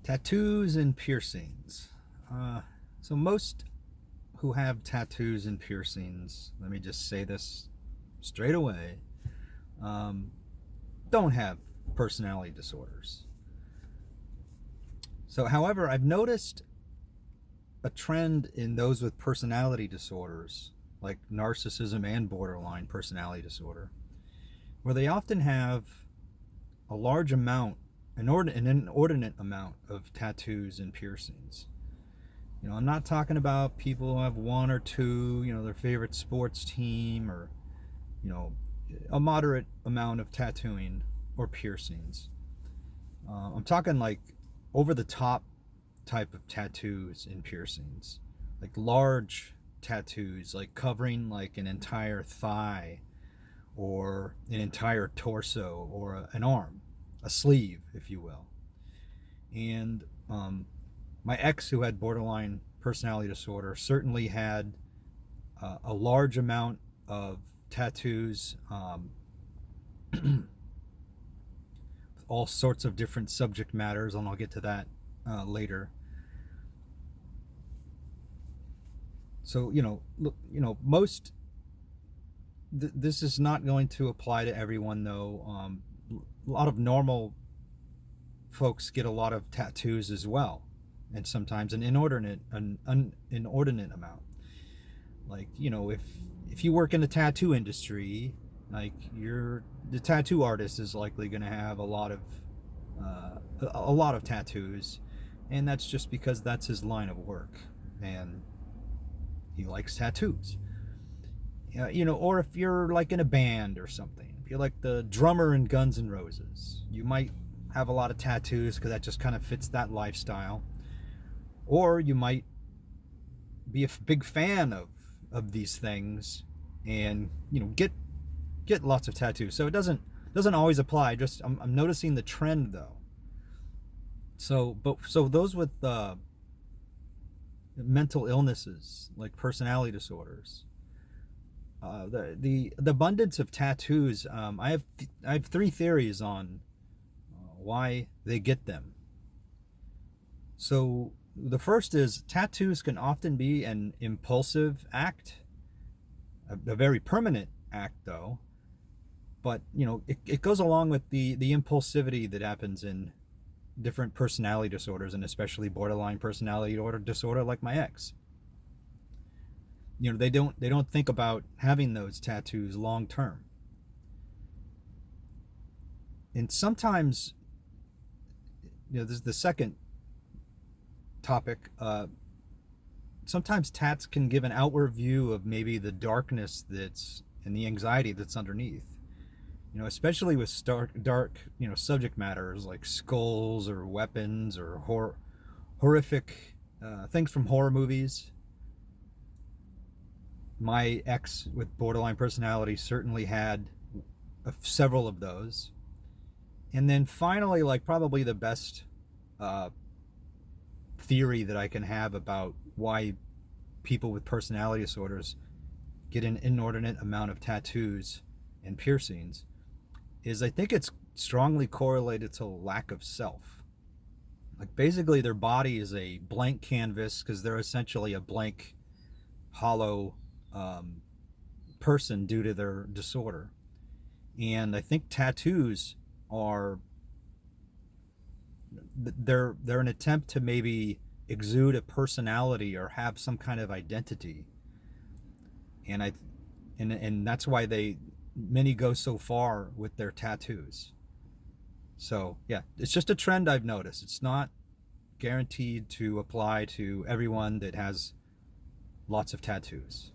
Tattoos and piercings. Uh, so most who have tattoos and piercings, let me just say this straight away, um, don't have personality disorders. So, however, I've noticed a trend in those with personality disorders, like narcissism and borderline personality disorder, where they often have a large amount, an inordinate amount of tattoos and piercings. I'm not talking about people who have one or two, their favorite sports team, or, you know, a moderate amount of tattooing or piercings. I'm talking like over the top type of tattoos and piercings, like large tattoos, like covering like an entire thigh or an entire torso or an arm, a sleeve, if you will. And my ex, who had borderline personality disorder, certainly had a large amount of tattoos, all sorts of different subject matters, and I'll get to that later. So look, most this is not going to apply to everyone, though. A lot of normal folks get a lot of tattoos as well, and sometimes an inordinate amount. Like, if you work in the tattoo industry, like, the tattoo artist is likely going to have a lot of tattoos, and that's just because that's his line of work, and he likes tattoos. Or if you're like in a band or something, if you're like the drummer in Guns N' Roses, you might have a lot of tattoos because that just kind of fits that lifestyle. Or you might be a big fan of these things, and get lots of tattoos. So it doesn't always apply. Just I'm noticing the trend, though. So those with mental illnesses like personality disorders, the abundance of tattoos. I have three theories on why they get them. So the first is tattoos can often be an impulsive act, a very permanent act, though. But it goes along with the impulsivity that happens in different personality disorders, and especially borderline personality disorder, like my ex. They don't think about having those tattoos long term. And sometimes, this is the second topic. Sometimes tats can give an outward view of maybe the darkness that's and the anxiety that's underneath. Especially with dark, subject matters like skulls or weapons or horrific things from horror movies. My ex with borderline personality certainly had several of those. And then finally, like, probably the best uh, theory that I can have about why people with personality disorders get an inordinate amount of tattoos and piercings is, I think it's strongly correlated to lack of self. Like, basically their body is a blank canvas because they're essentially a blank, hollow person due to their disorder. And I think tattoos are they're an attempt to maybe exude a personality or have some kind of identity. And that's why many go so far with their tattoos. So yeah, it's just a trend I've noticed. It's not guaranteed to apply to everyone that has lots of tattoos.